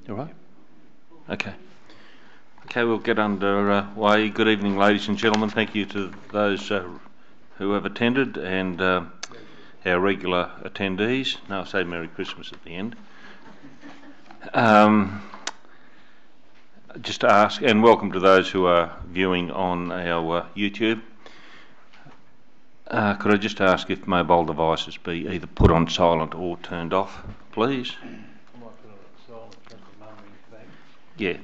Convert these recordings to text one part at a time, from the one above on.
All right? Okay. Okay, we'll get under way. Good evening, ladies and gentlemen. Thank you to those who have attended and our regular attendees. Now I say Merry Christmas at the end. Just to ask, and welcome to those who are viewing on our YouTube. Could I just ask if mobile devices be either put on silent or turned off, please? I might put it on silent at the moment. Yeah.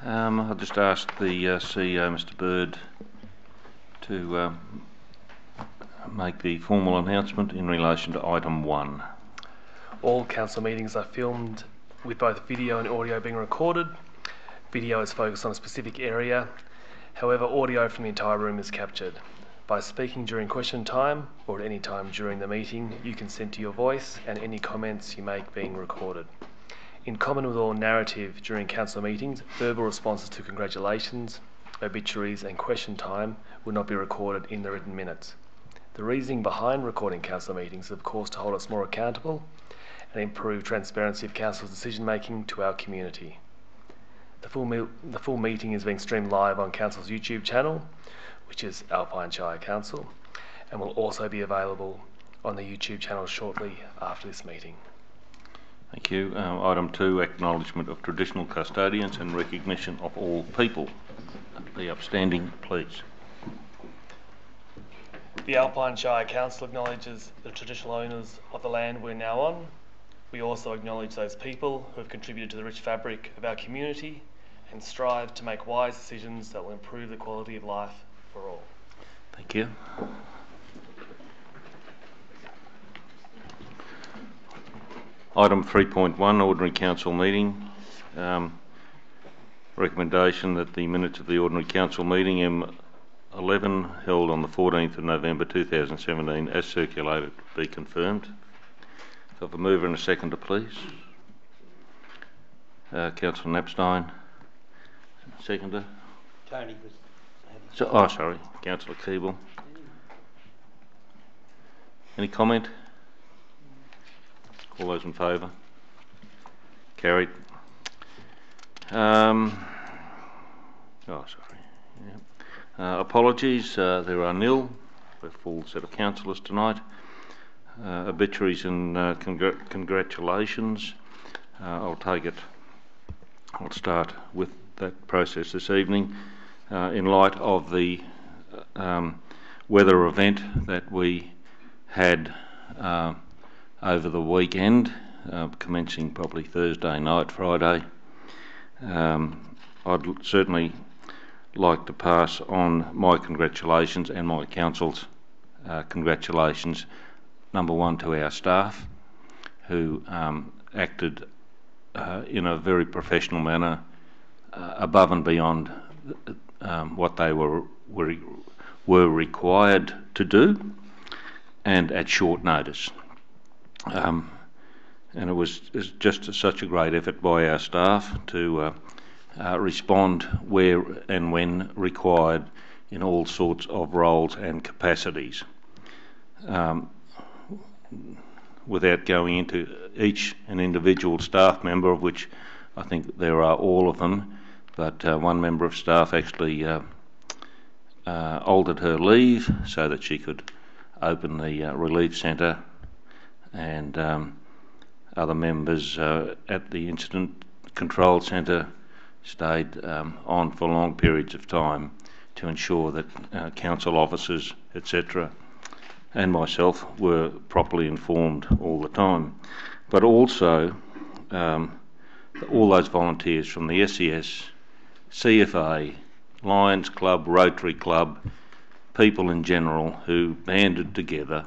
I'll just ask the CEO, Mr. Bird, to make the formal announcement in relation to item 1. All council meetings are filmed with both video and audio being recorded. Video is focused on a specific area. However, audio from the entire room is captured. By speaking during question time or at any time during the meeting, you consent to your voice and any comments you make being recorded. In common with all narrative during council meetings, verbal responses to congratulations, obituaries and question time will not be recorded in the written minutes. The reasoning behind recording council meetings is of course to hold us more accountable and improve transparency of council's decision making to our community. The full meeting is being streamed live on council's YouTube channel, which is Alpine Shire Council, and will also be available on the YouTube channel shortly after this meeting. Thank you. Item 2, acknowledgement of traditional custodians and recognition of all people. The upstanding, please. The Alpine Shire Council acknowledges the traditional owners of the land we're now on. We also acknowledge those people who have contributed to the rich fabric of our community and strive to make wise decisions that will improve the quality of life for all. Thank you. Item 3.1, Ordinary Council Meeting. Recommendation that the minutes of the Ordinary Council Meeting M11 held on the 14th of November 2017 as circulated be confirmed. So if a mover and a seconder, please. Councillor Knapstein. Seconder. Tony was. Sorry, Councillor Keeble. Any comment? All those in favour? Carried. Apologies, there are nil. We're a full set of councillors tonight. Obituaries and congratulations. I'll start with that process this evening. In light of the weather event that we had over the weekend, commencing probably Thursday night, Friday, I'd certainly like to pass on my congratulations and my council's congratulations. Number one, to our staff who acted in a very professional manner, above and beyond what they were required to do, and at short notice. And it's just such a great effort by our staff to respond where and when required in all sorts of roles and capacities. Without going into each an individual staff member, of which I think there are all of them, but one member of staff actually altered her leave so that she could open the relief centre, and other members at the incident control centre stayed on for long periods of time to ensure that council officers, etc., and myself were properly informed all the time. But also all those volunteers from the SES, CFA, Lions Club, Rotary Club, people in general who banded together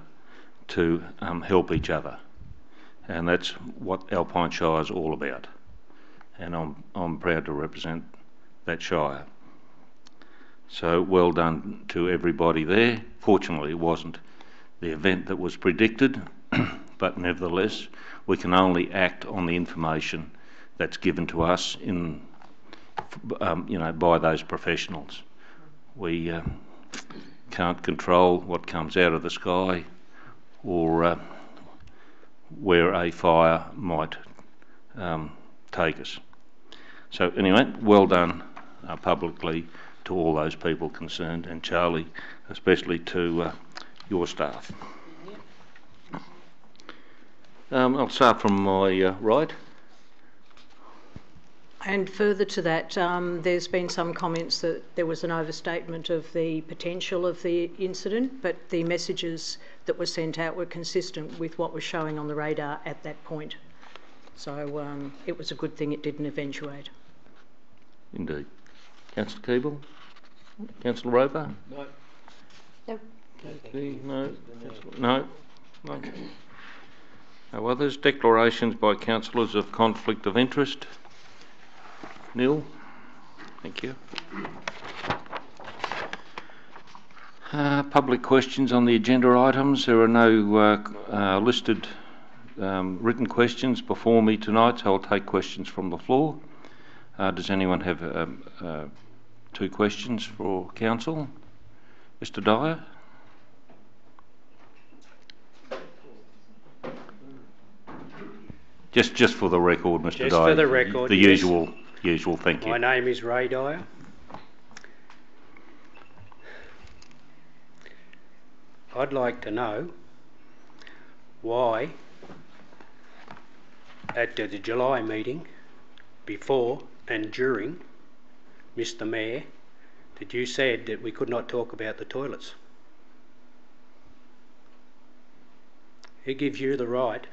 to help each other. And that's what Alpine Shire is all about. And I'm proud to represent that shire. So well done to everybody there. Fortunately, it wasn't the event that was predicted, but nevertheless, we can only act on the information that's given to us by those professionals. We can't control what comes out of the sky or where a fire might take us. So anyway, well done publicly to all those people concerned, and Charlie, especially to your staff. I'll start from my right. And further to that, there's been some comments that there was an overstatement of the potential of the incident, but the messages that were sent out were consistent with what was showing on the radar at that point. So it was a good thing it didn't eventuate. Indeed. Councillor Keeble? Councillor Roper? No. No. No. No. No. No others. Declarations by councillors of conflict of interest. Neil? Thank you. Public questions on the agenda items. There are no listed written questions before me tonight, so I'll take questions from the floor. Does anyone have 2 questions for council? Mr. Dyer? Just for the record, Mr. Dyer. Just for the record, the yes. usual. Thank you. My name is Ray Dyer. I'd like to know why at the July meeting, before and during, Mr. Mayor, that you said that we could not talk about the toilets. It gives you the right,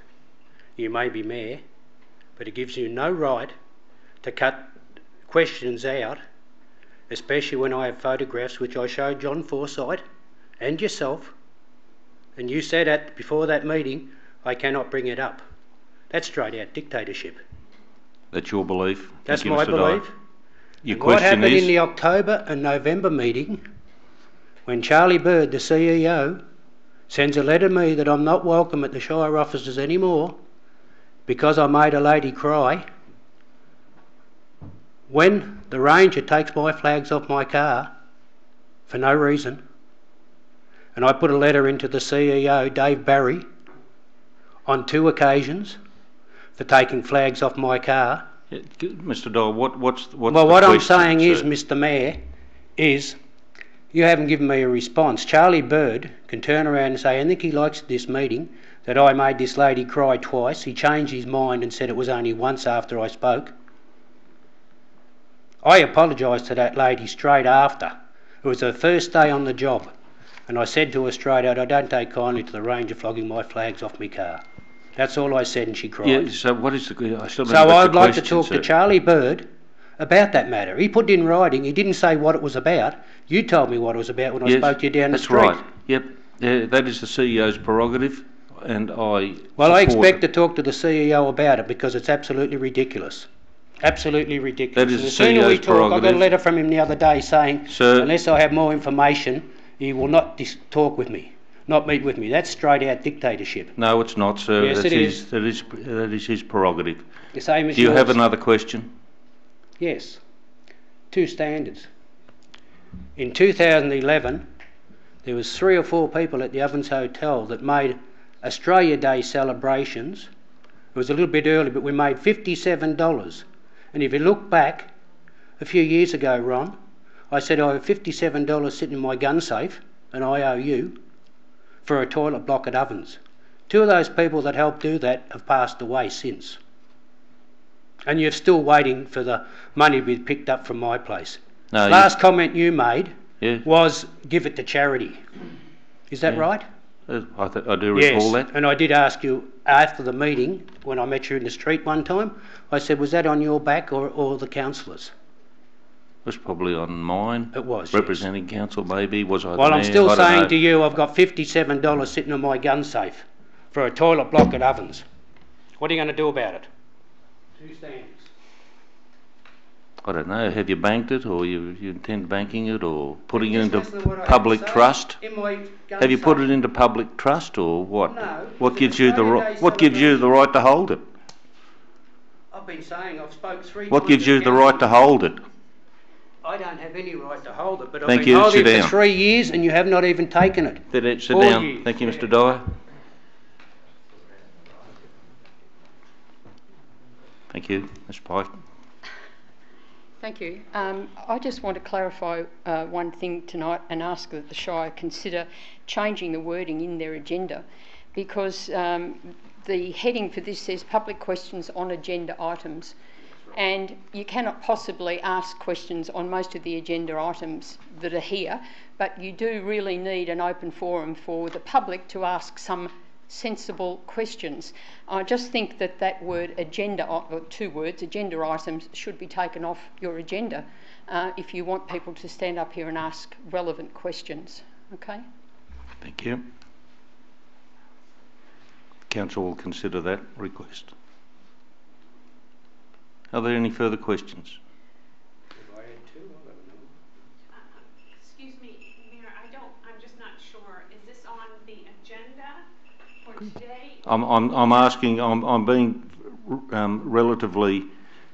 you may be Mayor, but it gives you no right to cut questions out, especially when I have photographs which I showed John Forsyth and yourself, and you said before that meeting, I cannot bring it up. That's straight out dictatorship. That's your belief? That's Thank you, my Mr. Dyer. belief. Your And what question happened is? in the October and November meeting, when Charlie Bird, the CEO, sends a letter to me that I'm not welcome at the Shire offices anymore because I made a lady cry, when the ranger takes my flags off my car for no reason, and I put a letter into the CEO, Dave Barry, on 2 occasions for taking flags off my car. Yeah, Mr. Dyer, what's Well, the what I'm question, saying is, sir? Mr. Mayor, is you haven't given me a response. Charlie Bird can turn around and say anything he likes at this meeting, that I made this lady cry twice. He changed his mind and said it was only once after I spoke. I apologised to that lady straight after. It was her first day on the job, and I said to her straight out, I don't take kindly to the ranger flogging my flags off my car. That's all I said, and she cried. Yeah, so what is the... I still So haven't got I'd the like to question, talk sir. to Charlie Bird about that matter. He put it in writing. He didn't say what it was about. You told me what it was about when I Yes, spoke to you down the that's street. right. Yep, yeah, that is the CEO's prerogative, and I Well, I support expect it. to talk to the CEO about it because it's absolutely ridiculous. Absolutely ridiculous. That is And the the sooner we CEO's talk, I got a prerogative. letter from him the other day saying, Sir- unless I have more information, he will not talk with me, not meet with me. That's straight out dictatorship. No, it's not, sir. Yes, That's it his, is. that is his prerogative. The same as Do you yours. have another question? Yes. 2 standards. In 2011, there was 3 or 4 people at the Ovens Hotel that made Australia Day celebrations. It was a little bit early, but we made $57. And if you look back a few years ago, Ron, I said I have $57 sitting in my gun safe, and I owe you, for a toilet block at Ovens. 2 of those people that helped do that have passed away since. And you're still waiting for the money to be picked up from my place. No, Last comment you made Yeah, was give it to charity. Is that Yeah. right? I do recall that. And I did ask you after the meeting, when I met you in the street one time, I said, was that on your back or the councillors? It was probably on mine. It was, yes. Representing council, maybe. Was I Well, the I'm mayor? still I don't saying know. to you, I've got $57 sitting in my gun safe for a toilet block at Ovens. What are you going to do about it? 2 standards. I don't know. Have you banked it, or you intend banking it, or putting it Just into listen to what I have public to say. trust? In my gun Have you put safe. it into public trust, or what? No, What it's gives an you the Australia right? Day What gives you the right to hold it? I've been saying, I've spoke 3 times. What gives at you the council. right to hold it? I don't have any right to hold it, but Thank I've you, been holding sit it down. for 3 years and you have not even taken it. Sit 4 down. years. Thank you, Mr. Dyer. Thank you, Ms. Pike. Thank you. I just want to clarify one thing tonight and ask that the Shire consider changing the wording in their agenda, because the heading for this says public questions on agenda items, and you cannot possibly ask questions on most of the agenda items that are here, but you do really need an open forum for the public to ask some sensible questions. I just think that that word agenda, or 2 words, agenda items, should be taken off your agenda if you want people to stand up here and ask relevant questions. Okay? Thank you. Council will consider that request. Are there any further questions? Excuse me, Mayor, I'm just not sure. Is this on the agenda for today? I'm asking. I'm being relatively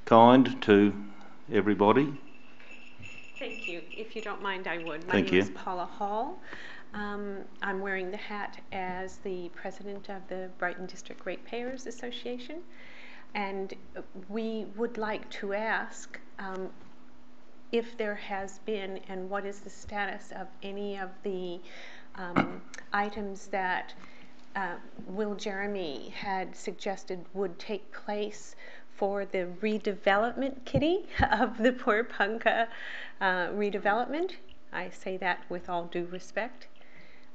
kind to everybody. Thank you. If you don't mind, I would. My Thank name you. is Paula Hall. I'm wearing the hat as the president of the Brighton District Ratepayers Association, and we would like to ask if there has been and what is the status of any of the items that Will Jeremy had suggested would take place for the redevelopment kitty of the Porepunkah redevelopment. I say that with all due respect.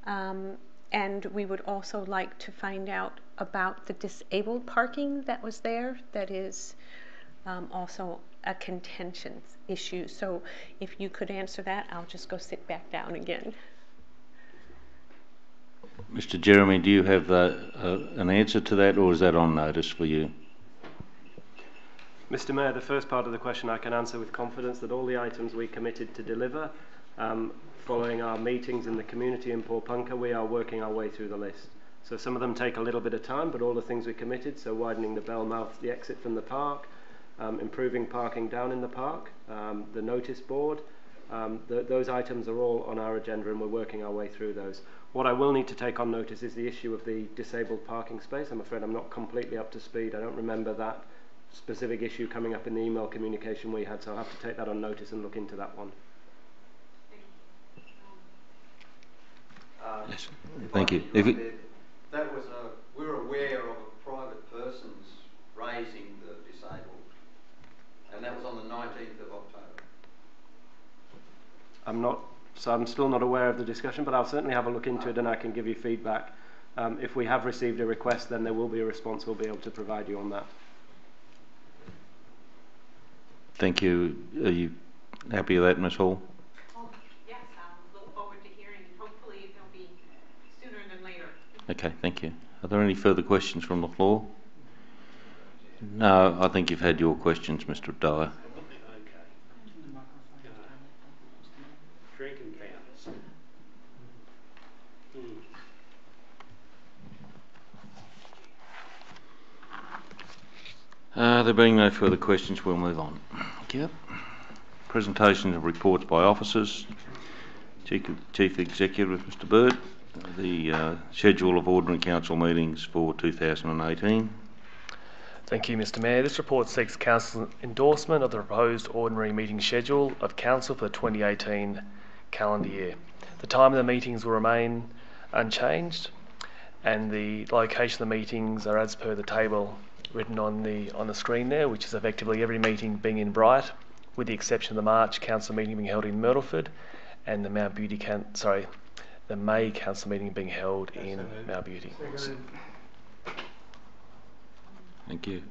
And we would also like to find out about the disabled parking that was there. That is also a contentious issue. So if you could answer that, I'll just go sit back down again. Mr. Jeremy, do you have an answer to that, or is that on notice for you? Mr. Mayor, the first part of the question I can answer with confidence, that all the items we committed to deliver following our meetings in the community in Porepunkah, we are working our way through the list. So some of them take a little bit of time, but all the things we committed, so widening the Bellmouth, the exit from the park, improving parking down in the park, the notice board, those items are all on our agenda and we're working our way through those. What I will need to take on notice is the issue of the disabled parking space. I'm afraid I'm not completely up to speed. I don't remember that specific issue coming up in the email communication we had, so I'll have to take that on notice and look into that one. Yes. Thank you. If it, that was we're aware of a private person's raising the disabled, and that was on the 19th of October. I'm still not aware of the discussion, but I'll certainly have a look into it and I can give you feedback. If we have received a request, then there will be a response we'll be able to provide you on that. thank you. Are you happy with that, Ms. Hall? Oh, yes, I'll look forward to hearing, and hopefully it'll be sooner than later. Okay, thank you. Are there any further questions from the floor? No, I think you've had your questions, Mr. Dyer. Drinking fountains. There being no further questions, we'll move on. Thank you. Presentation of reports by officers. Chief Executive, Mr. Bird. The schedule of ordinary council meetings for 2018. Thank you, Mr. Mayor. This report seeks Council's endorsement of the proposed ordinary meeting schedule of Council for the 2018 calendar year. The time of the meetings will remain unchanged, and the location of the meetings are as per the table written on the screen there, which is effectively every meeting being in Bright, with the exception of the March Council meeting being held in Myrtleford, and the the May Council meeting being held in Mount Beauty. Thank you.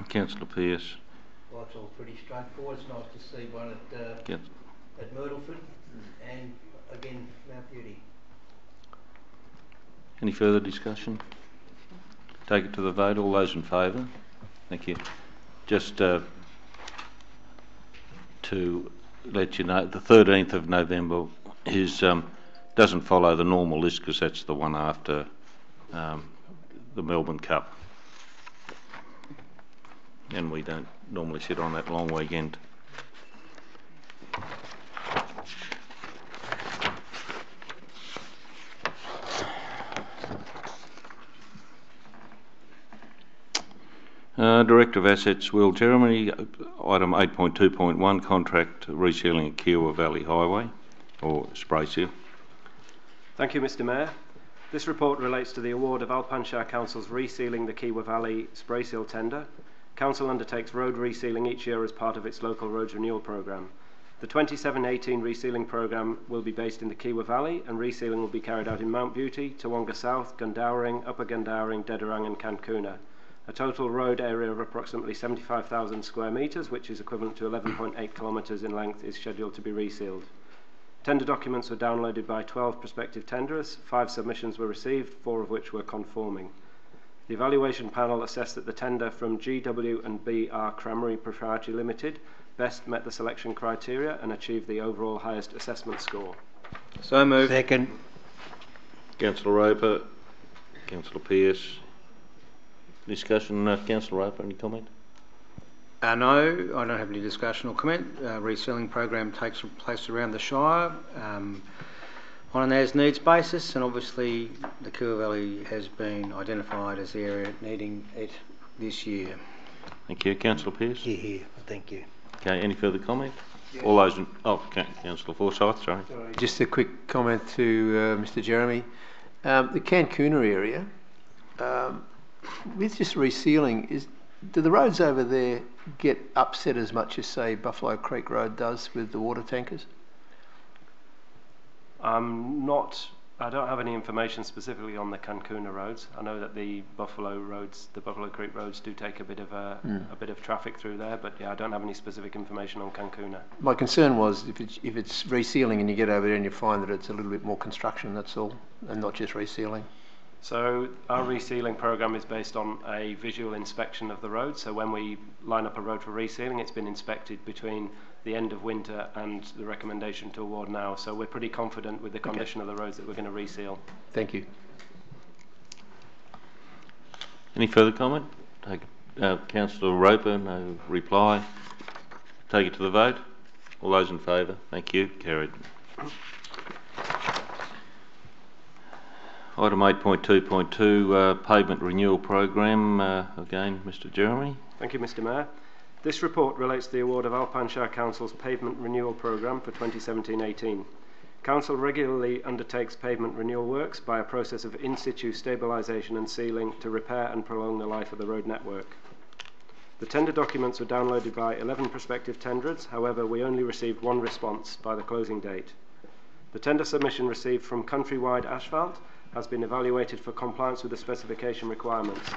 Councillor Pearce. Well, it's all pretty straightforward. It's nice to see one Yep. at Myrtleford and again Mount Beauty. Any further discussion? Take it to the vote. All those in favour? Thank you. Just to let you know, the 13th of November is doesn't follow the normal list because that's the one after the Melbourne Cup, and we don't normally sit on that long weekend. Director of Assets, Will Jeremy. Item 8.2.1, contract resealing at Kiowa Valley Highway, or spray seal. Thank you, Mr Mayor. This report relates to the award of Alpine Shire Council's resealing the Kiowa Valley spray seal tender. Council undertakes road resealing each year as part of its local roads renewal programme. The 27-18 resealing programme will be based in the Kiowa Valley, and resealing will be carried out in Mount Beauty, Tawonga South, Gundowring, Upper Gundowring, Dedarang and Cancuna. A total road area of approximately 75,000 square metres, which is equivalent to 11.8 kilometres in length, is scheduled to be resealed. Tender documents were downloaded by 12 prospective tenderers. 5 submissions were received, 4 of which were conforming. The evaluation panel assessed that the tender from GW&BR Crammery Proprietary Limited best met the selection criteria and achieved the overall highest assessment score. So moved. Second. Councillor Roper, Councillor Pearce. Discussion, Councillor Roper, any comment? No, I don't have any discussion or comment. Resealing program takes place around the Shire on an as-needs basis, and obviously the Kiowa Valley has been identified as the area needing it this year. Thank you. Councillor Pearce? Here. Thank you. Okay, any further comment? Yeah. All those in... Oh, Councillor Forsyth, sorry. Just a quick comment to Mr Jeremy. The Cancuna area, with just resealing, do the roads over there get upset as much as, say, Buffalo Creek Road does with the water tankers? I don't have any information specifically on the Cancuna roads. I know that the Buffalo roads, the Buffalo Creek roads, do take a bit of traffic through there, but yeah, I don't have any specific information on Cancuna. My concern was if it's resealing and you get over there and you find that it's a little bit more construction, that's all, and not just resealing. So our resealing program is based on a visual inspection of the road. So when we line up a road for resealing, it's been inspected between the end of winter and the recommendation to award now. So we're pretty confident with the condition of the roads that we're going to reseal. Thank you. Any further comment? Councillor Roper, no reply. Take it to the vote. All those in favour? Thank you. Carried. Item 8.2.2, pavement renewal program. Again, Mr Jeremy. Thank you, Mr Mayor. This report relates to the award of Alpine Shire Council's pavement renewal programme for 2017-18. Council regularly undertakes pavement renewal works by a process of in-situ stabilisation and sealing to repair and prolong the life of the road network. The tender documents were downloaded by 11 prospective tenderers. However, we only received 1 response by the closing date. The tender submission received from Countrywide Asphalt has been evaluated for compliance with the specification requirements.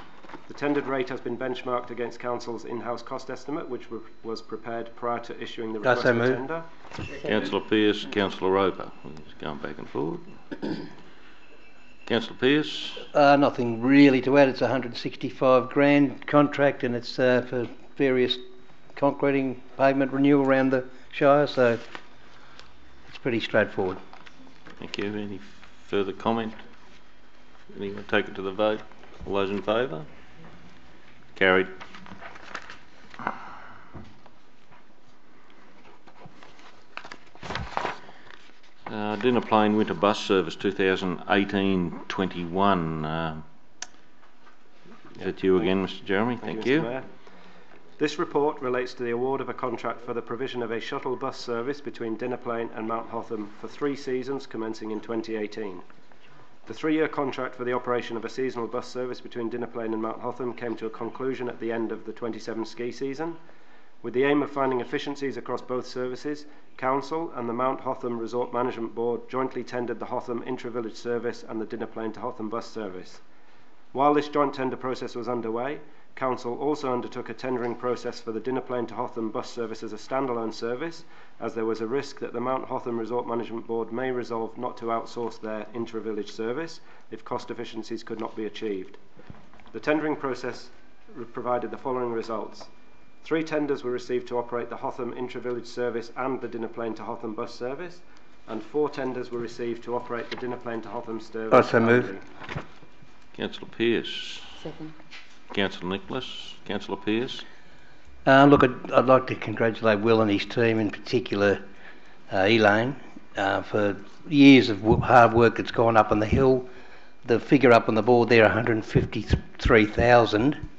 The tendered rate has been benchmarked against Council's in-house cost estimate, which was prepared prior to issuing the request for tender. Councillor Pearce, Councillor Roper. We're just going back and forward. Councillor Pearce. Nothing really to add. It's a $165,000 contract, and it's for various concreting pavement renewal around the Shire, so it's pretty straightforward. Thank you. Any further comment? Anyone take it to the vote? All those in favour? Carried. Dinner Plain Winter Bus Service 2018-21. Is it you again, Mr Jeremy? Thank you. Mr. Mayor. This report relates to the award of a contract for the provision of a shuttle bus service between Dinner Plain and Mount Hotham for 3 seasons commencing in 2018. The 3-year contract for the operation of a seasonal bus service between Dinner Plain and Mount Hotham came to a conclusion at the end of the 27 ski season. With the aim of finding efficiencies across both services, Council and the Mount Hotham Resort Management Board jointly tendered the Hotham intra-village service and the Dinner Plain to Hotham bus service. While this joint tender process was underway, Council also undertook a tendering process for the Dinner Plain to Hotham bus service as a standalone service, as there was a risk that the Mount Hotham Resort Management Board may resolve not to outsource their intra-village service if cost efficiencies could not be achieved. The tendering process provided the following results. 3 tenders were received to operate the Hotham intra-village service and the Dinner Plain to Hotham bus service, and 4 tenders were received to operate the Dinner Plain to Hotham service. Also move. Councillor Pearce. Second. Councillor Nicholas. Councillor Pearce. Look, I'd like to congratulate Will and his team, in particular Elaine, for years of hard work that's gone up on the hill. The figure up on the board there, 153,000,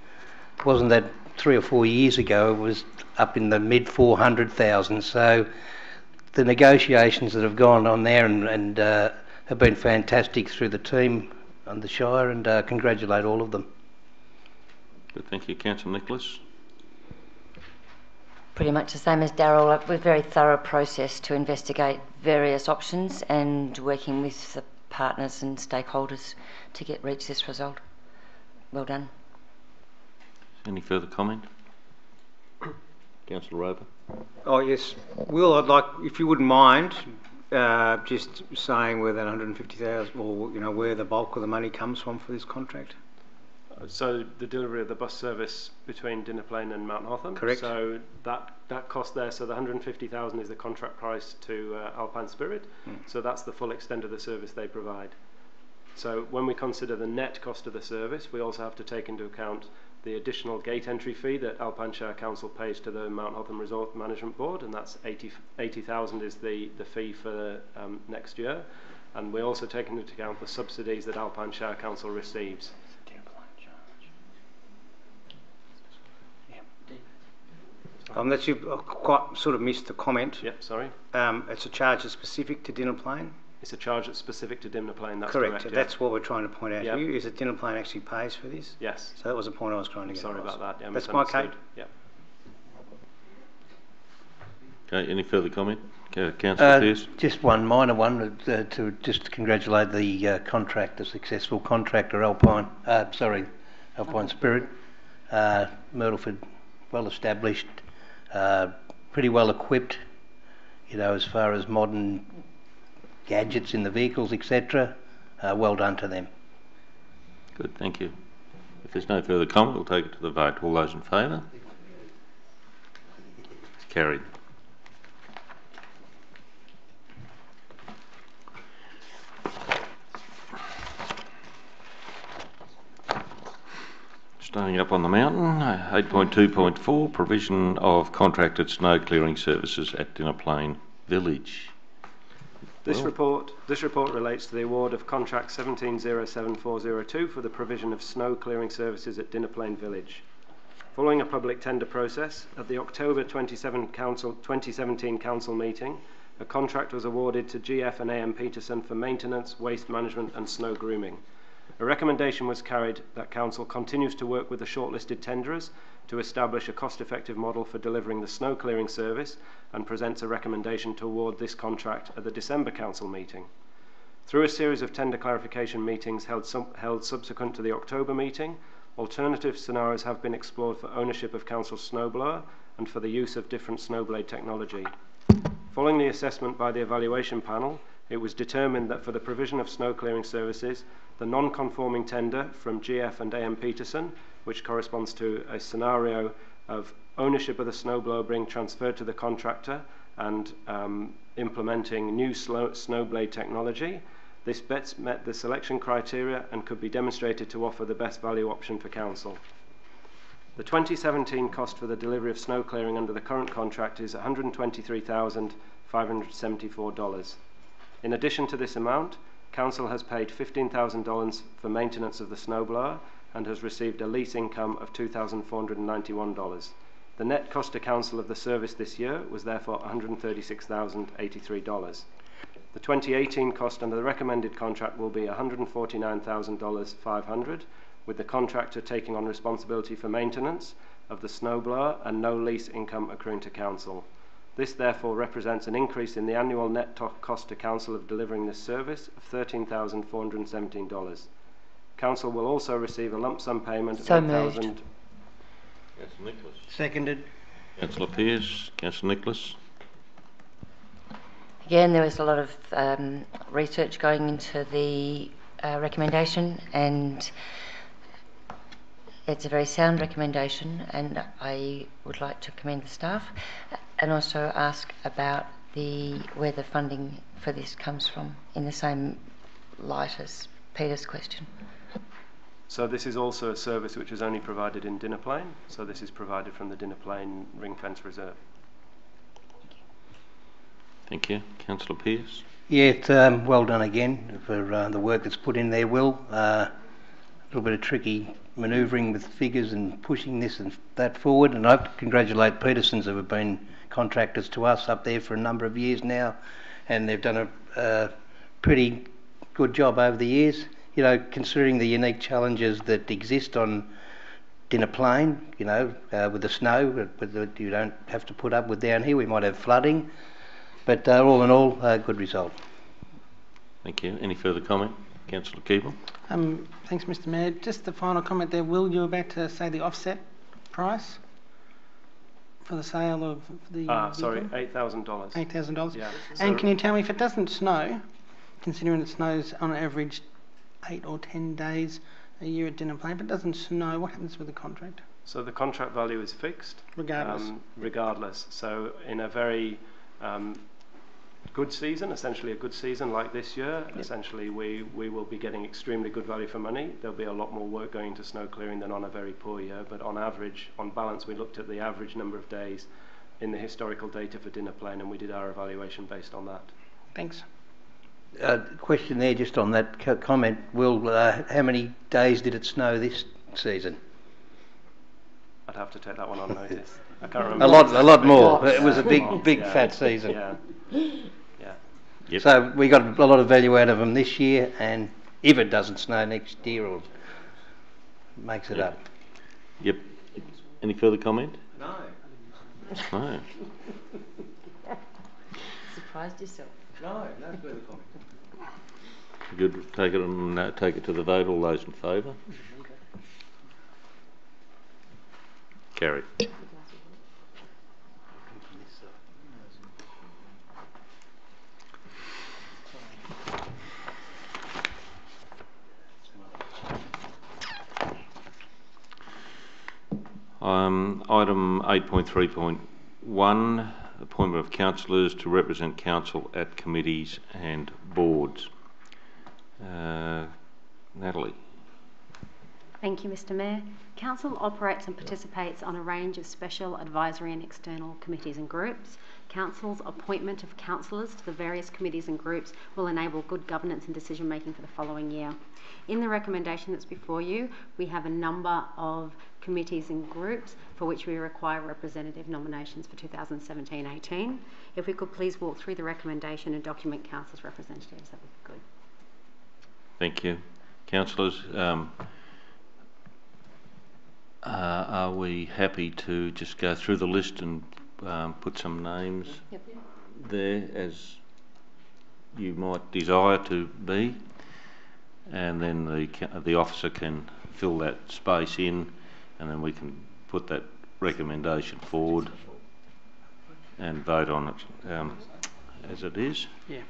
wasn't that 3 or 4 years ago, it was up in the mid 400,000. So the negotiations that have gone on there and have been fantastic through the team on the Shire, and congratulate all of them. Good, thank you. Councillor Nicholas. Pretty much the same as Darryl. A very thorough process to investigate various options and working with the partners and stakeholders to reach this result. Well done. Any further comment? Councillor Roper. Oh yes, Will, I'd like, if you wouldn't mind, just saying where that 150,000, or where the bulk of the money comes from for this contract. So the delivery of the bus service between Dinnerplain and Mount Hotham. Correct. So that cost there, so the 150,000 is the contract price to Alpine Spirit. So that's the full extent of the service they provide. So when we consider the net cost of the service, we also have to take into account the additional gate entry fee that Alpine Shire Council pays to the Mount Hotham Resort Management Board, and that's 80,000 is the fee for next year. And we also take into account the subsidies that Alpine Shire Council receives. That you've quite sort of missed the comment. Yep, sorry. It's a charge that's specific to Dinnerplain. It's a charge that's specific to Dinnerplain, that's correct. correct. Yeah. That's what we're trying to point out to you, is that Dinnerplain actually pays for this? Yes. So that was the point I was trying to get Sorry across. about that. Yeah, that's my case. Yeah. Okay, any further comment? Councillor Pearce? Just one minor one, to just congratulate the contractor, successful contractor, Alpine Spirit. Myrtleford, well established, pretty well equipped, as far as modern gadgets in the vehicles, etc. Well done to them. Good, thank you. If there's no further comment, we'll take it to the vote. All those in favour? It's carried. Staying up on the mountain, 8.2.4, provision of contracted snow clearing services at Dinnerplain Village. This report relates to the award of contract 1707402 for the provision of snow clearing services at Dinnerplain Village. Following a public tender process, at the October 2017 council meeting, a contract was awarded to GF and AM Peterson for maintenance, waste management and snow grooming. A recommendation was carried that Council continues to work with the shortlisted tenderers to establish a cost-effective model for delivering the snow clearing service, and presents a recommendation to award this contract at the December Council meeting. Through a series of tender clarification meetings held subsequent to the October meeting, alternative scenarios have been explored for ownership of Council's snowblower and for the use of different snowblade technology. Following the assessment by the evaluation panel, it was determined that for the provision of snow clearing services, the non-conforming tender from GF and AM Peterson, which corresponds to a scenario of ownership of the snowblower being transferred to the contractor and implementing new snowblade technology, this best met the selection criteria and could be demonstrated to offer the best value option for Council. The 2017 cost for the delivery of snow clearing under the current contract is $123,574. In addition to this amount, Council has paid $15,000 for maintenance of the snowblower and has received a lease income of $2,491. The net cost to Council of the service this year was therefore $136,083. The 2018 cost under the recommended contract will be $149,500, with the contractor taking on responsibility for maintenance of the snowblower and no lease income accruing to Council. This therefore represents an increase in the annual net cost to Council of delivering this service of $13,417. Council will also receive a lump sum payment of $8,000. Councillor Nicholas. Seconded. Councillor Pearce. Councillor Nicholas. Again, there was a lot of research going into the recommendation, and it's a very sound recommendation, and I would like to commend the staff and also ask about where the funding for this comes from, in the same light as Peter's question. So this is also a service which is only provided in Dinnerplain, so this is provided from the Dinnerplain Ring Fence Reserve. Thank you. Councillor Pearce. Yeah, well done again for the work that's put in there, Will. little bit of tricky manoeuvring with figures and pushing this and that forward. And I congratulate Petersons, who have been contractors to us up there for a number of years now, and they've done a pretty good job over the years. You know, considering the unique challenges that exist on Dinner Plain, you know, with the snow, you don't have to put up with down here. We might have flooding, but all in all, a good result. Thank you. Any further comment? Councillor Keeble. Thanks, Mr. Mayor. Just the final comment there. Will, you were about to say the offset price for the sale of the sorry, vehicle? $8,000. $8,000. Yeah. And can you tell me, if it doesn't snow, considering it snows on average 8 or 10 days a year at Dinner Plain, if it doesn't snow, what happens with the contract? So the contract value is fixed. Regardless. Regardless. So in a very good season, essentially a good season like this year, essentially we will be getting extremely good value for money. There'll be a lot more work going into snow clearing than on a very poor year, but on average, on balance, we looked at the average number of days in the historical data for Dinner Plain, and we did our evaluation based on that. Thanks. Question there just on that comment. Will, how many days did it snow this season? I'd have to take that one on notice. I can't remember. A lot more. It was a big fat season. Yeah. Yep. So we got a lot of value out of them this year, and if it doesn't snow next year, or makes it up. Yep. Any further comment? No. No. Surprised yourself. No further comment. Good. Take it to the vote. All those in favour? Carried. Item 8.3.1, appointment of councillors to represent council at committees and boards. Natalie. Thank you, Mr. Mayor. Council operates and participates on a range of special advisory and external committees and groups. Council's appointment of councillors to the various committees and groups will enable good governance and decision making for the following year. In the recommendation that's before you, we have a number of committees and groups for which we require representative nominations for 2017-18. If we could please walk through the recommendation and document council's representatives, that would be good. Thank you. Councillors, are we happy to just go through the list and put some names there as you might desire to be, and then the officer can fill that space in, and then we can put that recommendation forward and vote on it as it is. Yeah.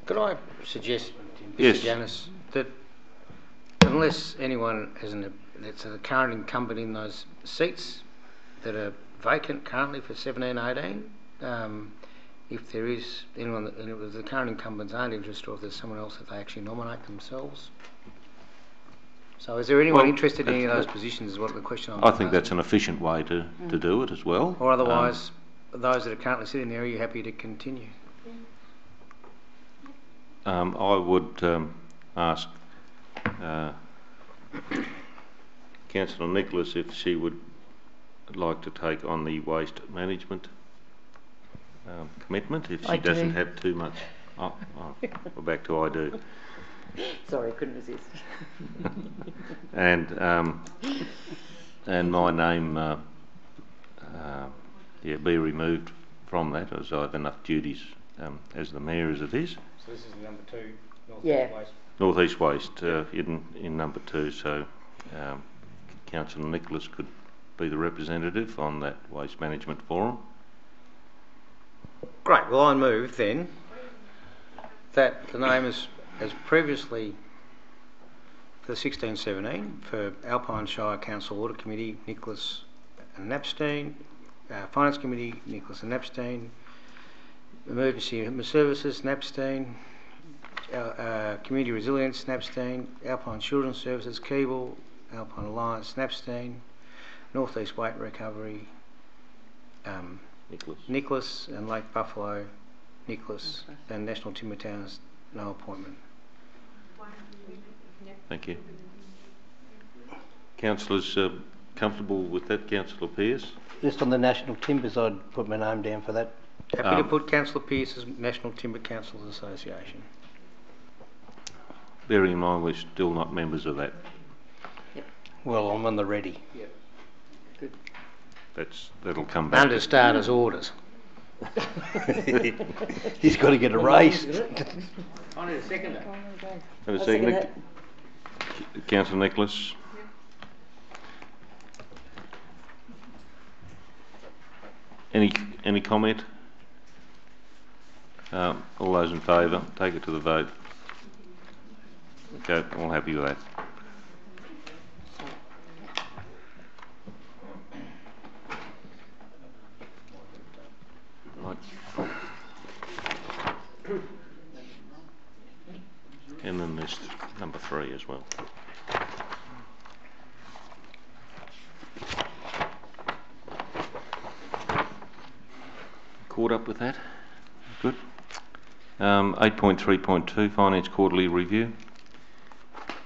Could I suggest, Mr. Yes. Janus, that unless anyone that's a current incumbent in those seats that are vacant currently for 17-18, if there is anyone if the current incumbents aren't interested, or if there's someone else that they actually nominate themselves. So is there anyone interested in any of those positions is what the question I think that's an efficient way to do it as well. Or otherwise, those that are currently sitting there, are you happy to continue? I would ask Councillor Nicholas if she would like to take on the waste management commitment, if she doesn't have too much. We're back to I do. Sorry, I couldn't resist. And my name be removed from that, as I have enough duties as the mayor as it is. So this is number 2, North East Waste in number 2, so Councillor Nicholas could be the representative on that waste management forum. Great. Well, I move then that the name is as previously for the 16-17 for Alpine Shire Council Audit Committee, Nicholas and Napstein, Finance Committee, Nicholas and Napstein, Emergency Services, Napstein, Community Resilience, Napstein, Alpine Children's Services, Keeble, Alpine Alliance, Napstein, North East Weight Recovery, Nicholas, and Lake Buffalo, Nicholas, and National Timber Towers, no appointment. Thank you. Councillors comfortable with that? Councillor Pearce? Just on the National Timbers, I'd put my name down for that. Happy to put Councillor Pearce's National Timber Councillors Association. Bearing in mind we're still not members of that. Well, I'm on the ready. That'll come back. Under starters' orders. He's got to get a raise. I need a seconder. Have a second. Councillor Nicholas. Any comment? All those in favour, take it to the vote. Okay, all happy with that. Right. And then there's number 3 as well. Caught up with that? Good. 8.3.2 Finance Quarterly Review.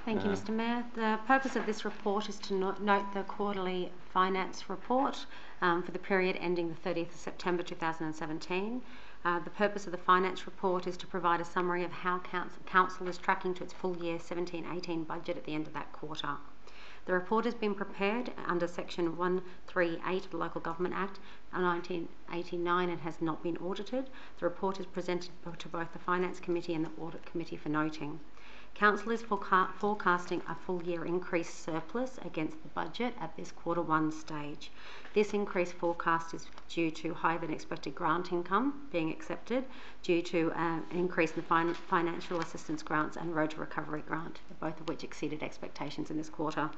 Thank you, Mr. Mayor. The purpose of this report is to note the quarterly finance report for the period ending the 30th of September 2017. The purpose of the finance report is to provide a summary of how Council is tracking to its full year 17-18 budget at the end of that quarter. The report has been prepared under Section 138 of the Local Government Act of 1989 and has not been audited. The report is presented to both the Finance Committee and the Audit Committee for noting. Council is forecasting a full year increased surplus against the budget at this Q1 stage. This increased forecast is due to higher than expected grant income being accepted, due to an increase in the financial assistance grants and road to recovery grant, both of which exceeded expectations in this quarter.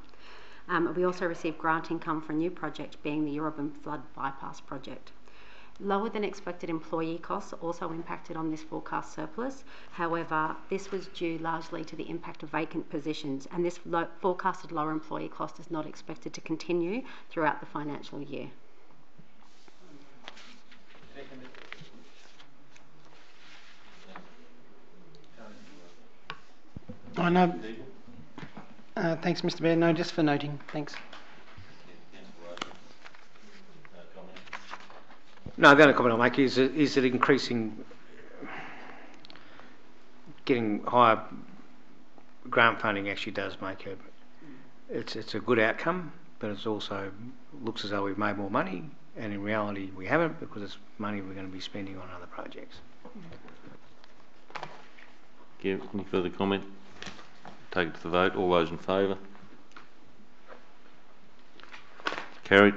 We also received grant income for a new project, being the Eurobin Flood Bypass project. Lower than expected employee costs also impacted on this forecast surplus. However, this was due largely to the impact of vacant positions, and this forecasted lower employee cost is not expected to continue throughout the financial year. I know. Thanks, Mr. Mayor. No, just for noting. Thanks. No, the only comment I'll make is that increasing, getting higher grant funding actually does make it's a good outcome, but it also looks as though we've made more money, and in reality we haven't, because it's money we're going to be spending on other projects. Any further comment? Take it to the vote. All those in favour? Carried.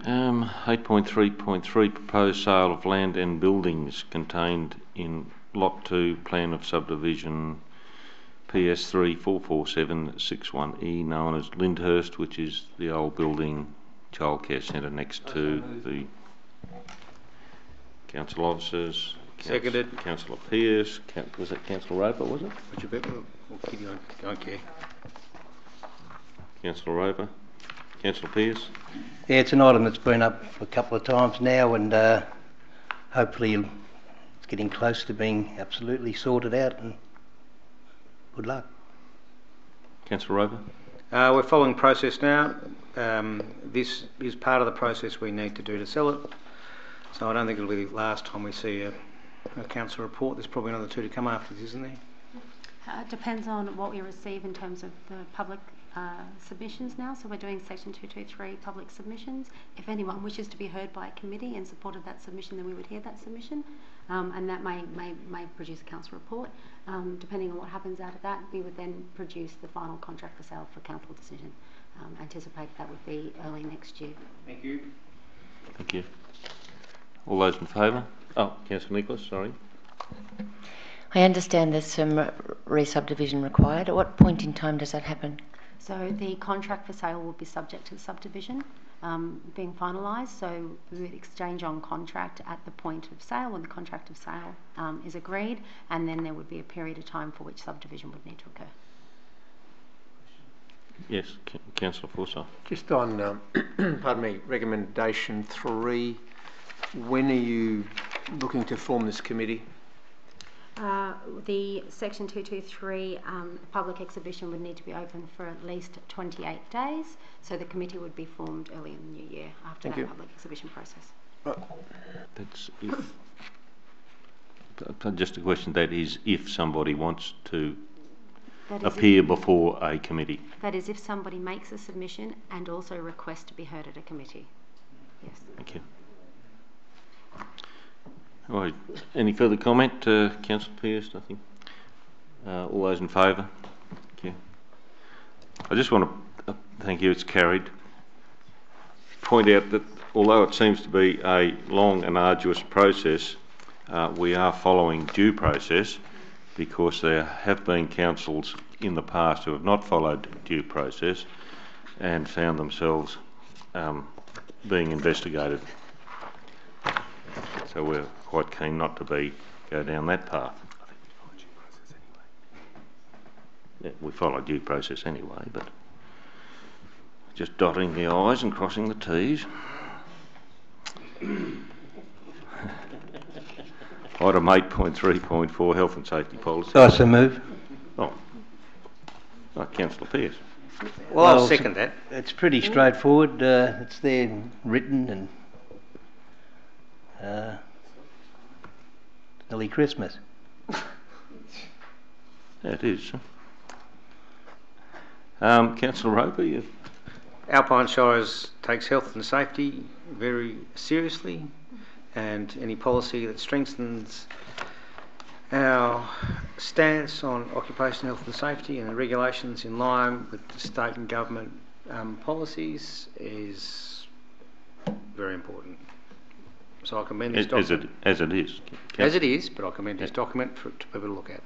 Um, 8.3.3 Proposed sale of land and buildings contained in Lot 2 Plan of Subdivision PS3 44761E, known as Lyndhurst, which is the old building childcare centre next to the council officers. Seconded. Councillor Pearce. Was it Councillor Roper, was it? Which a bit? Okay. Councillor Roper. Councillor Pearce. Yeah, it's an item that's been up a couple of times now, and hopefully it's getting close to being absolutely sorted out, and good luck. Councillor Roper. We're following process now. This is part of the process we need to do to sell it, so I don't think it'll be the last time we see a council report. There's probably another 2 to come after this, isn't there? It depends on what we receive in terms of the public submissions now. So we're doing Section 223 public submissions. If anyone wishes to be heard by a committee and supported that submission, then we would hear that submission, and that may produce a council report. Depending on what happens out of that, we would then produce the final contract for sale for council decision. Anticipate that would be early next year. Thank you. Thank you. All those in favour? Oh, Councillor Nicholas, sorry. I understand there's some re-subdivision required. At what point in time does that happen? So the contract for sale will be subject to the subdivision being finalised. So we would exchange on contract at the point of sale, when the contract of sale is agreed, and then there would be a period of time for which subdivision would need to occur. Yes, Councillor Forsyth. Just on, pardon me, recommendation 3, when are you looking to form this committee? The section 223 public exhibition would need to be open for at least 28 days, so the committee would be formed early in the new year after that public exhibition process. That's if. Just a question, that is if somebody wants to appear before a committee. That is if somebody makes a submission and also requests to be heard at a committee. Yes. Thank you. All right. Any further comment, Councillor Pearce? Nothing. All those in favour? Thank you. I just want to thank you. It's carried. Point out that although it seems to be a long and arduous process, we are following due process, because there have been councils in the past who have not followed due process and found themselves being investigated. So we're quite keen not to go down that path. Yeah, we follow due process anyway, but just dotting the I's and crossing the T's. Item 8.3.4, health and safety policy. I so move. Oh, Councillor Pearce. Well, I'll second that. It's pretty straightforward. It's there written, and nearly Christmas. Yeah, it is. Councillor Roper, you. Alpine Shires takes health and safety very seriously, and any policy that strengthens our stance on occupational health and safety and the regulations in line with the state and government policies is very important. So I commend this document. As it is. As it is, but I commend this document to people to look at.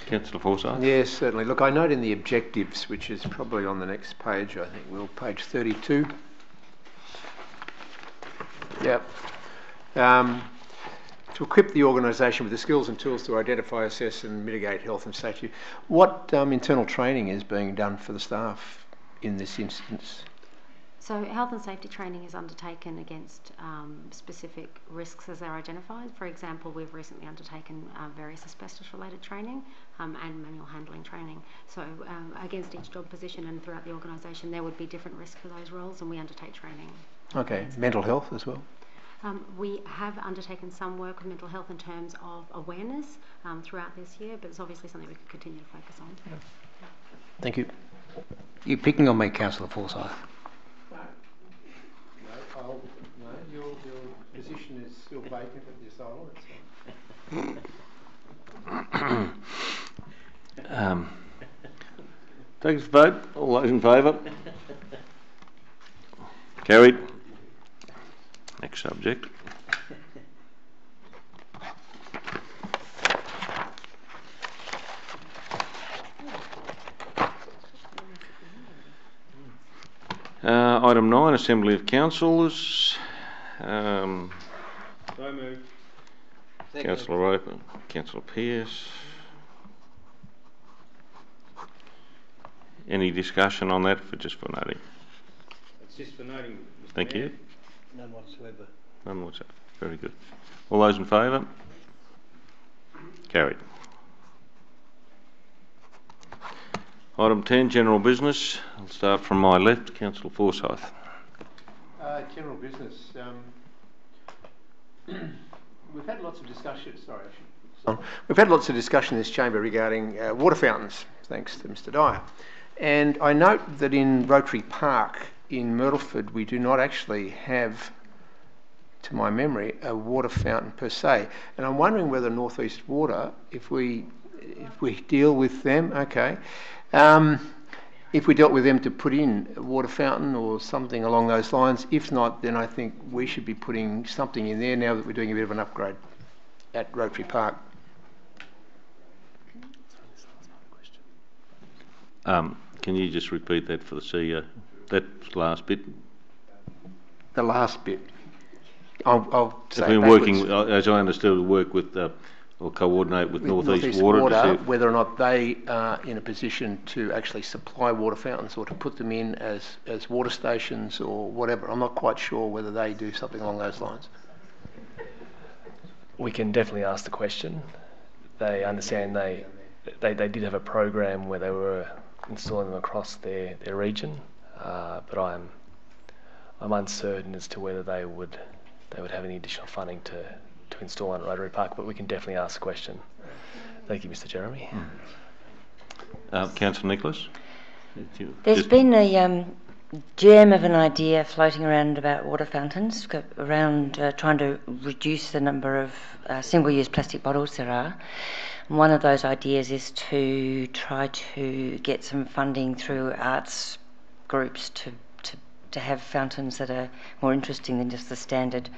Councillor Forsyth? Yes, certainly. Look, I note in the objectives, which is probably on the next page, I think, Will, page 32. Yep. To equip the organisation with the skills and tools to identify, assess and mitigate health and safety. What internal training is being done for the staff in this instance? So health and safety training is undertaken against specific risks as they're identified. For example, we've recently undertaken various asbestos-related training and manual handling training. So against each job position and throughout the organisation, there would be different risks for those roles, and we undertake training. Okay, mental health as well? We have undertaken some work with mental health in terms of awareness throughout this year, but it's obviously something we could continue to focus on. Yeah. Thank you. You're picking on me, Councillor Forsyth. No, your position is still vacant at the asylum. Take a vote. All those in favour? Carried. Next subject. Item 9, Assembly of Councillors. So moved. Councillor Roper, Councillor Pearce. Any discussion on that just for noting? It's just for noting, Mr. Thank Mayor. you. None whatsoever. None whatsoever. Very good. All those in favour? Carried. Item 10, General Business. I'll start from my left, Councillor Forsyth. General Business. We've had lots of discussion. We've had lots of discussion in this chamber regarding water fountains, thanks to Mr. Dyer. And I note that in Rotary Park in Myrtleford, we do not actually have, to my memory, a water fountain per se. And I'm wondering whether North East Water, if we deal with them, okay. If we dealt with them to put in a water fountain or something along those lines. If not, then I think we should be putting something in there now that we're doing a bit of an upgrade at Rotary Park. Can you just repeat that for the CEO? That last bit? The last bit. I'll say we're backwards. working, as I understood, we work with or coordinate with North East North East Water to see whether or not they are in a position to actually supply water fountains or to put them in as water stations or whatever. I'm not quite sure whether they do something along those lines. We can definitely ask the question. They understand they did have a program where they were installing them across their region, but I'm uncertain as to whether they would have any additional funding to install one at Rotary Park, but we can definitely ask the question. Thank you, Mr. Jeremy. Councillor Nicholas? There's been a germ of an idea floating around about water fountains, around trying to reduce the number of single-use plastic bottles there are. And one of those ideas is to try to get some funding through arts groups to have fountains that are more interesting than just the standard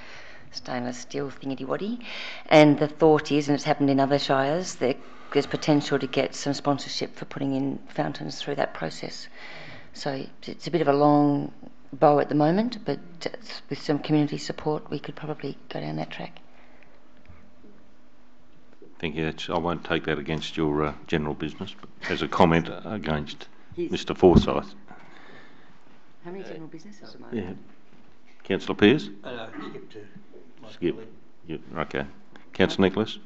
stainless steel thingity-waddy. And the thought is, and it's happened in other shires, there's potential to get some sponsorship for putting in fountains through that process. So it's a bit of a long bow at the moment, but with some community support we could probably go down that track. Thank you. I won't take that against your general business, but as a comment against Mr. Forsyth. How many general businesses am I? Yeah. Councillor Pearce? Skip. Okay. Councillor Nicholas?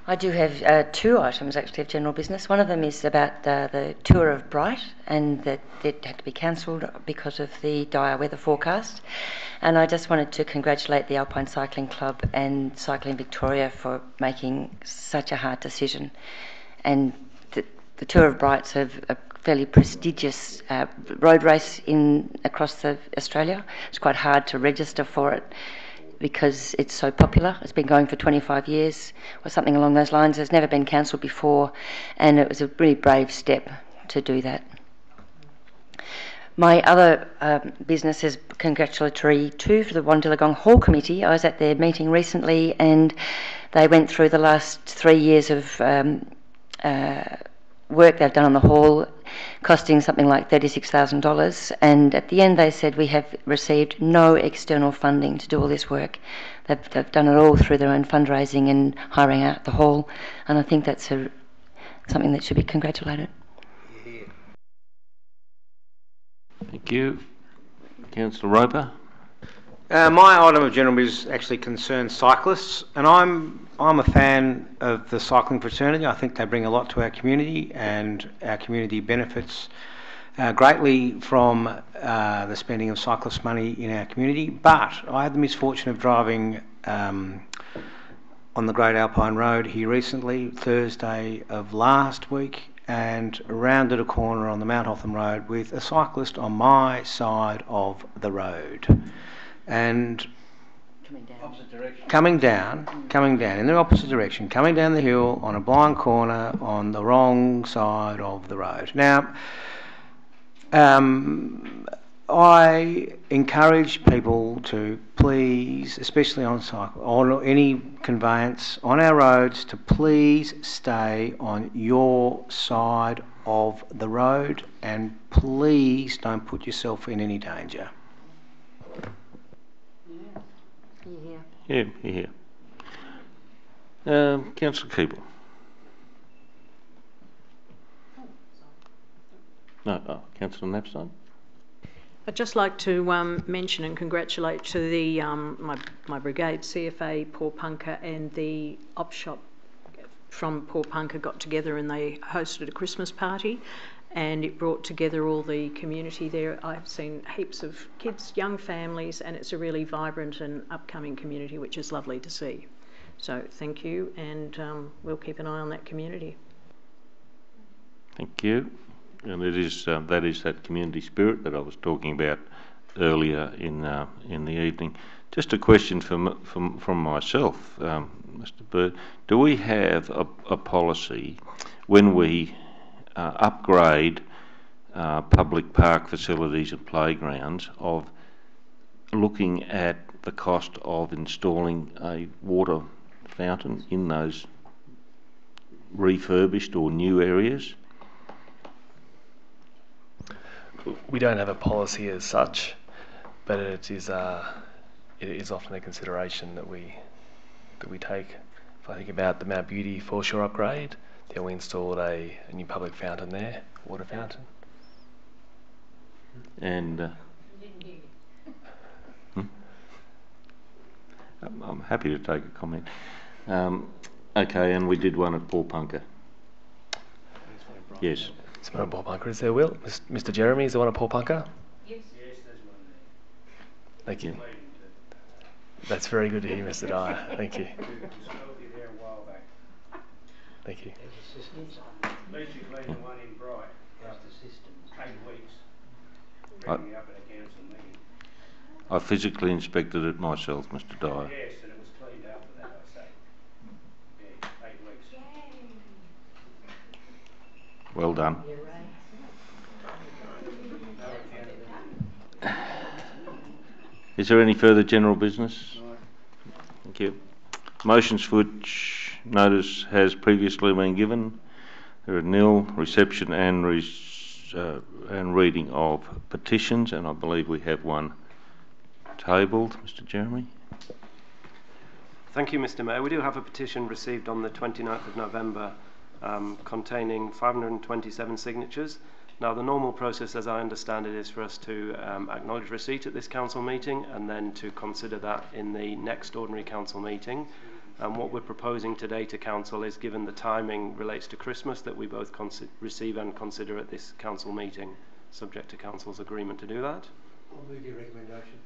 I do have two items actually of general business. One of them is about the tour of Bright, and that it had to be cancelled because of the dire weather forecast. And I just wanted to congratulate the Alpine Cycling Club and Cycling Victoria for making such a hard decision. And the Tour of Bright's a fairly prestigious road race across Australia. It's quite hard to register for it because it's so popular. It's been going for 25 years or something along those lines. It's never been cancelled before, and it was a really brave step to do that. My other business is congratulatory too for the Wandillagong Hall Committee. I was at their meeting recently, and they went through the last 3 years of work they've done on the hall, costing something like $36,000, and at the end they said we have received no external funding to do all this work. They've done it all through their own fundraising and hiring out the hall, and I think that's something that should be congratulated. Thank you. Councillor Roper? My item of general business actually concerns cyclists, and I'm a fan of the cycling fraternity. I think they bring a lot to our community, and our community benefits greatly from the spending of cyclist money in our community. But I had the misfortune of driving on the Great Alpine Road here recently, Thursday of last week, and rounded a corner on the Mount Hotham Road with a cyclist on my side of the road. And coming down in the opposite direction, coming down the hill on a blind corner on the wrong side of the road. Now, I encourage people to please, especially on cycle or any conveyance on our roads, to please stay on your side of the road, and please don't put yourself in any danger. Yeah, here. Councillor Keeble. No, Councillor Knapstein. I'd just like to mention and congratulate to the my brigade, CFA Paul-Punker, and the op shop from Paul-Punker got together and they hosted a Christmas party, and it brought together all the community there. I've seen heaps of kids, young families, and it's a really vibrant and upcoming community, which is lovely to see. So thank you, and we'll keep an eye on that community. Thank you. And it is that is that community spirit that I was talking about earlier in the evening. Just a question from myself, Mr. Bird. Do we have a policy when we upgrade public park facilities and playgrounds of looking at the cost of installing a water fountain in those refurbished or new areas? We don't have a policy as such, but it is often a consideration that we take If I think about the Mount Beauty foreshore upgrade, then we installed a new public fountain there, water fountain. And I'm happy to take a comment. Okay, and we did one at Paul Punker. Yes. It's one at Paul Punker, is there, Will? Mr. Jeremy, is there one at Paul Punker? Yes, there's one there. Thank you. That's very good to hear, Mr. Dyer. Thank you. Thank you. Basically, the one in Bright, after 8 weeks, bringing it up at a council meeting. I physically inspected it myself, Mr. Dyer. Yes, and it was cleaned after that, I say. Yeah, 8 weeks. Well done. Is there any further general business? Thank you. Motions for which notice has previously been given. There are nil. Reception and reading of petitions, and I believe we have one tabled. Mr. Jeremy. Thank you, Mr. Mayor. We do have a petition received on the 29th of November containing 527 signatures. Now, the normal process, as I understand it, is for us to acknowledge receipt at this council meeting and then to consider that in the next ordinary council meeting. And what we're proposing today to council is, given the timing relates to Christmas, that we both receive and consider at this council meeting, subject to council's agreement to do that. I'll move your recommendation.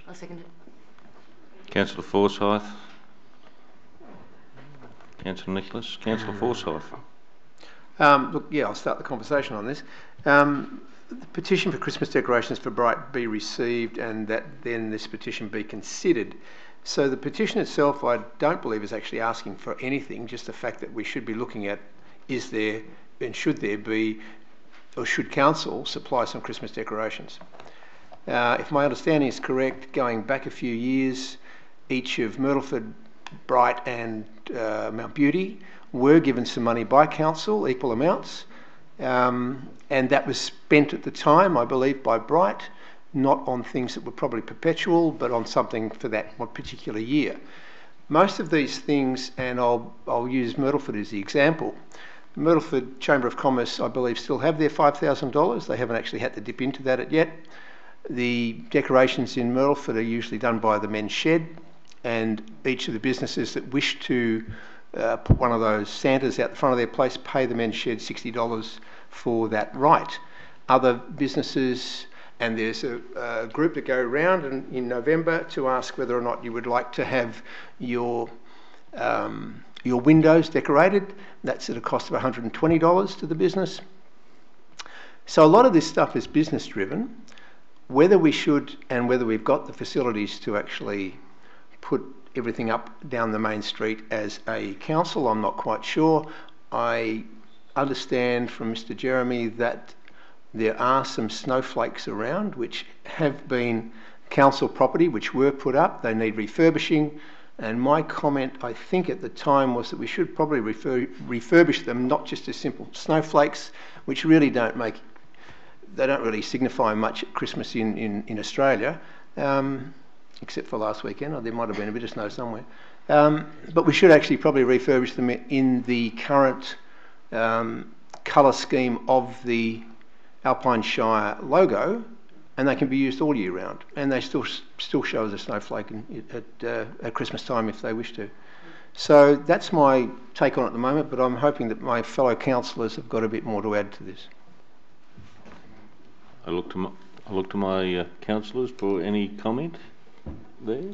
I'll second it. Councillor Forsyth. Councillor Nicholas. Councillor Forsyth. Look, yeah, I'll start the conversation on this. The petition for Christmas decorations for Bright be received and that then this petition be considered. So the petition itself, I don't believe, is actually asking for anything, just the fact that we should be looking at, is there and should there be, or should council supply some Christmas decorations? If my understanding is correct, going back a few years, each of Myrtleford, Bright and Mount Beauty were given some money by council, equal amounts, and that was spent at the time, I believe, by Bright, not on things that were probably perpetual, but on something for that one particular year. Most of these things, and I'll use Myrtleford as the example, Myrtleford Chamber of Commerce, I believe, still have their $5,000. They haven't actually had to dip into that yet. The decorations in Myrtleford are usually done by the men's shed, and each of the businesses that wish to put one of those Santas out the front of their place pay the men's shed $60 for that right. Other businesses, and there's a group that go around in November to ask whether or not you would like to have your windows decorated. That's at a cost of $120 to the business. So a lot of this stuff is business driven. Whether we should and whether we've got the facilities to actually put everything up down the main street as a council, I'm not quite sure. I understand from Mr. Jeremy that there are some snowflakes around which have been council property which were put up. They need refurbishing, and my comment, I think at the time, was that we should probably refurbish them, not just as simple snowflakes, which really don't really signify much at Christmas in Australia. Except for last weekend, or there might have been a bit of snow somewhere. But we should actually probably refurbish them in the current colour scheme of the Alpine Shire logo, and they can be used all year round. And they still show as a snowflake at Christmas time if they wish to. So that's my take on it at the moment, but I'm hoping that my fellow councillors have got a bit more to add to this. I look to my councillors for any comment there.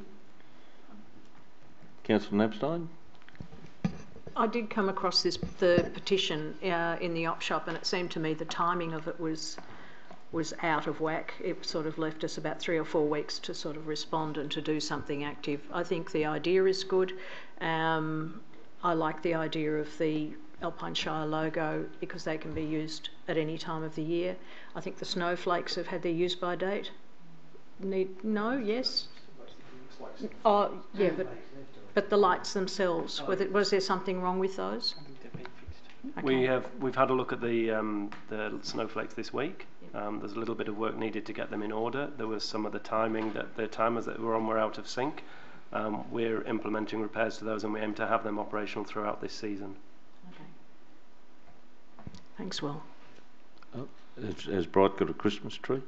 Councillor Knapstein. I did come across the petition in the op shop, and it seemed to me the timing of it was out of whack. It sort of left us about 3 or 4 weeks to sort of respond and to do something active. I think the idea is good. I like the idea of the Alpine Shire logo because they can be used at any time of the year. I think the snowflakes have had their use by date. Yes? Oh, yeah, but the lights themselves, was there something wrong with those? Okay. We've had a look at the snowflakes this week. There's a little bit of work needed to get them in order. There was some of the timing that the timers that were on were out of sync. we're implementing repairs to those, and we aim to have them operational throughout this season. Okay. Thanks, Will. Has Bright got a Christmas tree?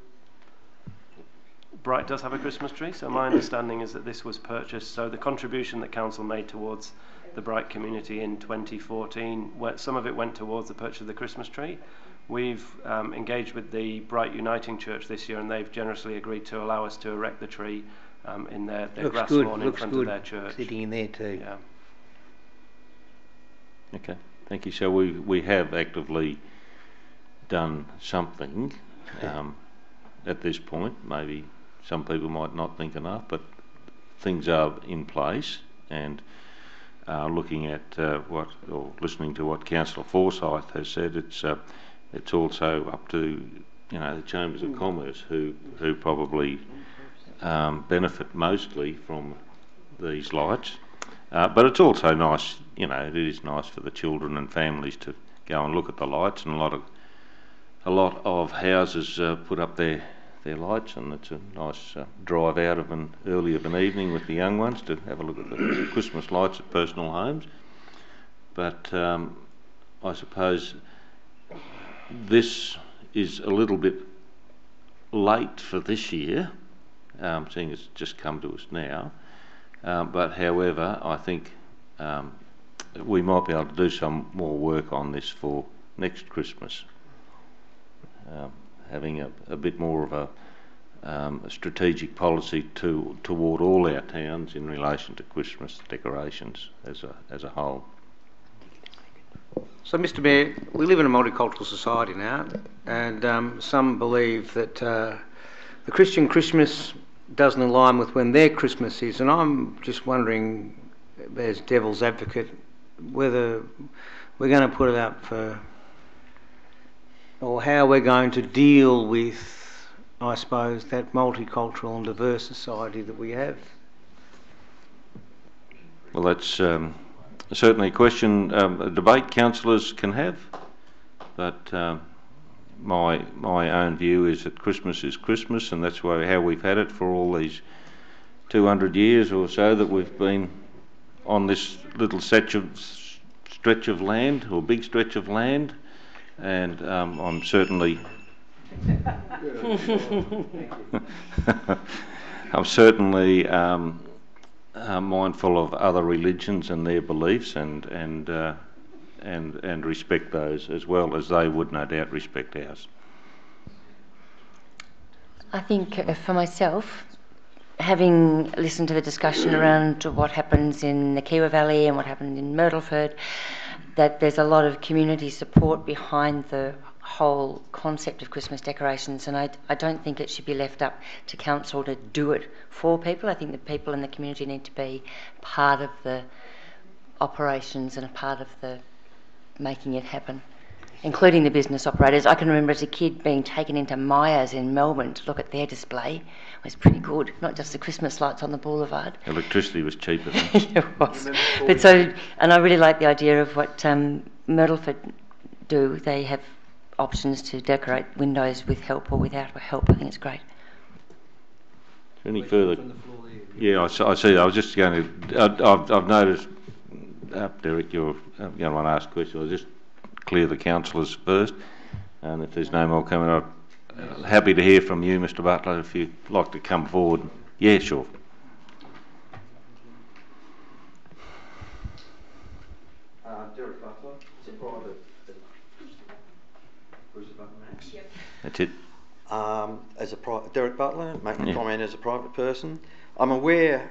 Bright does have a Christmas tree, so my understanding is that this was purchased, so the contribution that Council made towards the Bright community in 2014, some of it went towards the purchase of the Christmas tree. We've engaged with the Bright Uniting Church this year, and they've generously agreed to allow us to erect the tree in their grass lawn in front of their church. Sitting in there too. Yeah. Okay, thank you. So we have actively done something at this point. Maybe some people might not think enough, but things are in place, and looking at listening to what Councillor Forsyth has said, it's also up to the Chambers of Commerce who probably benefit mostly from these lights. But it's also nice, it is nice for the children and families to go and look at the lights, and a lot of houses put up their lights, and it's a nice drive out early of an evening with the young ones to have a look at the Christmas lights at personal homes. But I suppose this is a little bit late for this year, seeing it's just come to us now. But however, I think we might be able to do some more work on this for next Christmas. Having a bit more of a strategic policy toward all our towns in relation to Christmas decorations as a whole. So, Mr. Mayor, we live in a multicultural society now, and some believe that the Christian Christmas doesn't align with when their Christmas is, and I'm just wondering, as devil's advocate, whether we're going to put it up for, or how we're going to deal with, I suppose, that multicultural and diverse society that we have. Well, that's certainly a question, a debate councillors can have, but my own view is that Christmas is Christmas, and that's how we've had it for all these 200 years or so that we've been on this little stretch of land, or big stretch of land, and I'm certainly mindful of other religions and their beliefs, and respect those as well as they would no doubt respect ours. I think for myself, having listened to the discussion around what happens in the Kiewa Valley and what happened in Myrtleford, that there's a lot of community support behind the whole concept of Christmas decorations, and I don't think it should be left up to council to do it for people. I think the people in the community need to be part of the operations and a part of the making it happen, including the business operators. I can remember as a kid being taken into Myers in Melbourne to look at their display. It was pretty good, not just the Christmas lights on the boulevard. Electricity was cheaper then. It was. But so, and I really like the idea of what Myrtleford do. They have options to decorate windows with help or without help. I think it's great. Any further? Yeah, I see. I was just going to. I've noticed, Derek, you're going to want to ask questions. I'll just clear the councillors first, and if there's no more coming, I'm happy to hear from you, Mr. Butler, if you'd like to come forward. Yeah, sure. Derek Butler, it's a private. Where's the button, Max? Yep. That's it. Derek Butler, making a comment as a private person. I'm aware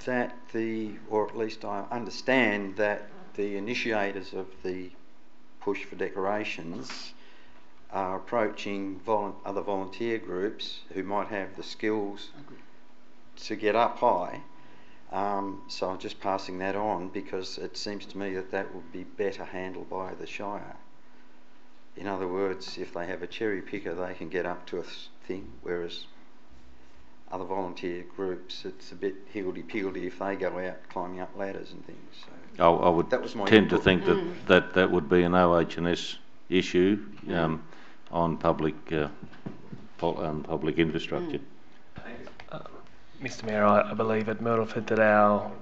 that or at least I understand that the initiators of the push for decorations are approaching other volunteer groups who might have the skills to get up high. So I'm just passing that on because it seems to me that would be better handled by the Shire. In other words, if they have a cherry picker, they can get up to a thing, whereas other volunteer groups, it's a bit higgledy-piggledy if they go out climbing up ladders and things. So I would tend to think that would be an OH&S issue on public infrastructure. Mr Mayor, I believe at Myrtleford that our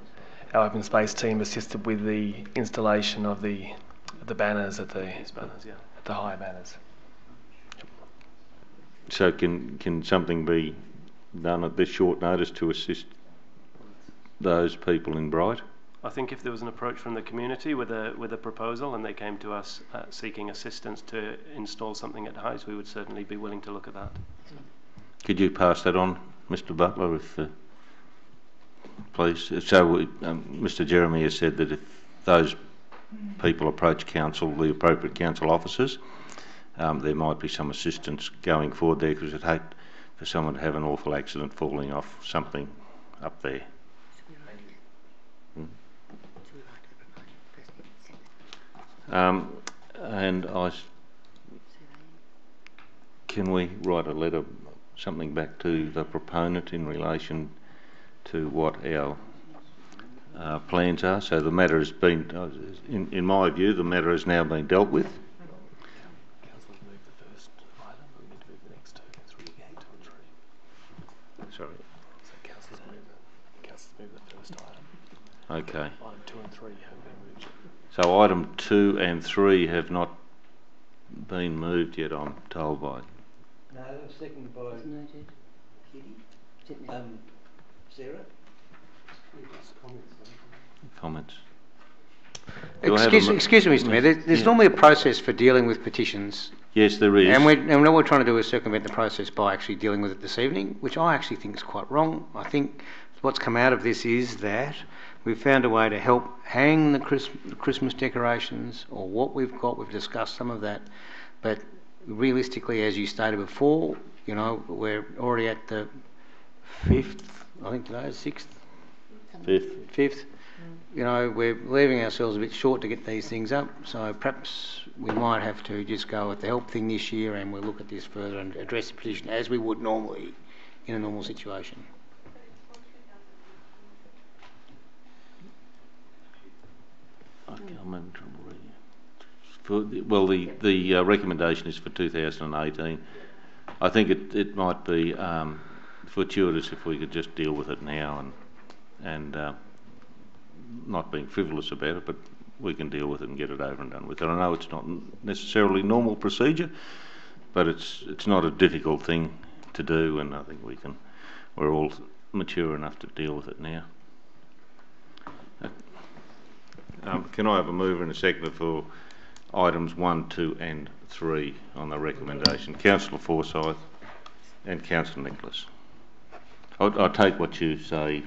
open space team assisted with the installation of the banners at the higher banners. So can something be done at this short notice to assist those people in Bright? I think if there was an approach from the community with a proposal and they came to us seeking assistance to install something at Hayes, we would certainly be willing to look at that. Could you pass that on, Mr Butler, if please? So Mr Jeremy has said that if those people approach council, the appropriate council officers, there might be some assistance going forward there, because I'd hate for someone to have an awful accident falling off something up there. And can we write a letter, something back to the proponent in relation to what our plans are? So the matter has been, in my view, the matter has now been dealt with. Councillors move the first item, we need to move the next 2, 3, 2 and 3. Sorry. So councillors move the first item. Okay. Item 2 and 3 have been moved. So item 2 and 3 have not been moved yet, I'm told by. No, that was seconded by Sarah. Comments? Excuse me, Mr Mayor, there's normally a process for dealing with petitions. Yes, there is. And what we're trying to do is circumvent the process by actually dealing with it this evening, which I actually think is quite wrong. I think what's come out of this is that we've found a way to help hang the Christmas decorations, or what we've got. We've discussed some of that, but realistically, as you stated before, you know, we're already at the 5th, I think today is 6th? 5th. You know, we're leaving ourselves a bit short to get these things up, so perhaps we might have to just go with the help thing this year, and we'll look at this further and address the petition as we would normally in a normal situation. I can't remember. Well, the recommendation is for 2018. I think it might be fortuitous if we could just deal with it now and not being frivolous about it, but we can deal with it and get it over and done with. And I know it's not necessarily normal procedure, but it's not a difficult thing to do, and I think we're all mature enough to deal with it now. Can I have a mover and a seconder for items 1, 2 and 3 on the recommendation? Councillor Forsyth and Councillor Nicholas. I'll take what you say,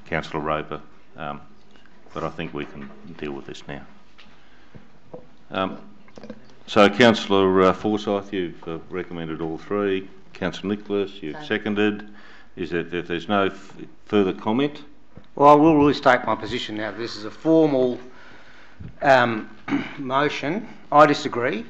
Councillor Roper, but I think we can deal with this now. So Councillor Forsyth, you've recommended all 3. Councillor Nicholas, you've seconded. Is that if there's no further comment? Well, I will restate my position now. This is a formal motion. I disagree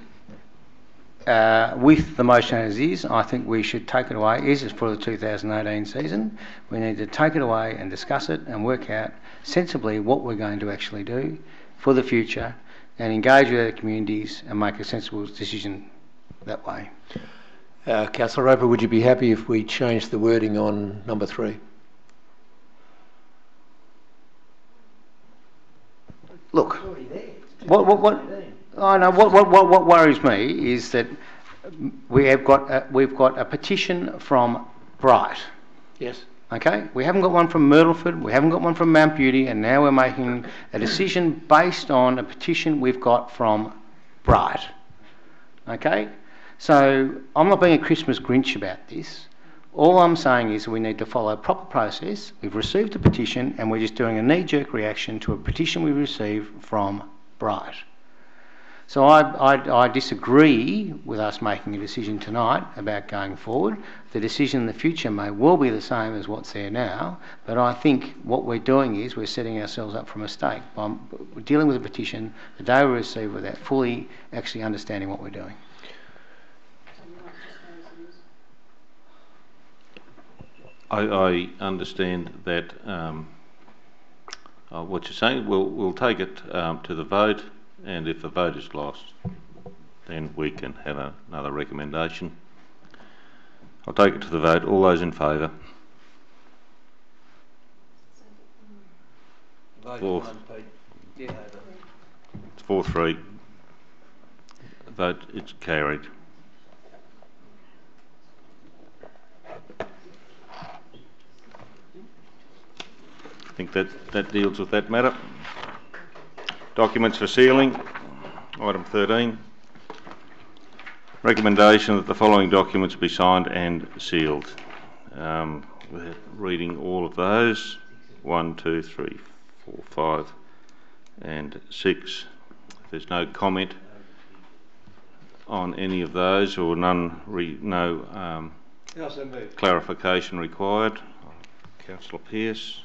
with the motion as is. I think we should take it away. Is for the 2018 season. We need to take it away and discuss it and work out sensibly what we're going to actually do for the future, and engage with our communities and make a sensible decision that way. Councillor Roper, would you be happy if we changed the wording on number 3? Look, what worries me is that we've got a petition from Bright. Yes. Okay, we haven't got one from Myrtleford, we haven't got one from Mount Beauty, and now we're making a decision based on a petition we've got from Bright. Okay, so I'm not being a Christmas Grinch about this. All I'm saying is we need to follow a proper process. We've received a petition, and we're just doing a knee-jerk reaction to a petition we received from Bright. So I disagree with us making a decision tonight about going forward. The decision in the future may well be the same as what's there now, but I think what we're doing is we're setting ourselves up for a mistake by dealing with a petition the day we receive without fully actually understanding what we're doing. I understand that what you're saying. We'll take it to the vote, and if the vote is lost, then we can have another recommendation. I'll take it to the vote. All those in favour? Fourth. It's 4-3. Vote, it's carried. I think that deals with that matter. Documents for sealing, item 13. Recommendation that the following documents be signed and sealed. We're reading all of those. 1, 2, 3, 4, 5 and 6. If there's no comment on any of those or no clarification required, Councillor Pearce.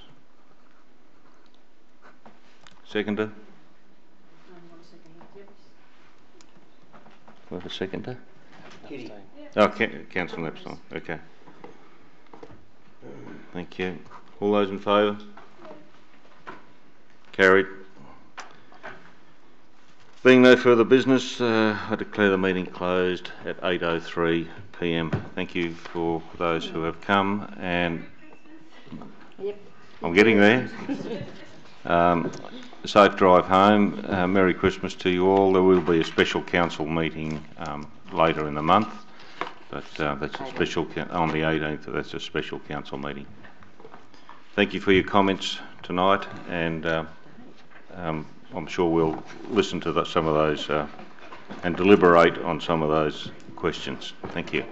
Seconder? We have a seconder? Oh, Councillor Epstein. Okay. Thank you. All those in favour? Carried. Being no further business, I declare the meeting closed at 8:03 p.m. Thank you for those who have come, and I'm getting there. Safe drive home. Merry Christmas to you all. There will be a special council meeting later in the month, but that's a special on the 18th. That's a special council meeting. Thank you for your comments tonight, and I'm sure we'll listen to some of those and deliberate on some of those questions. Thank you.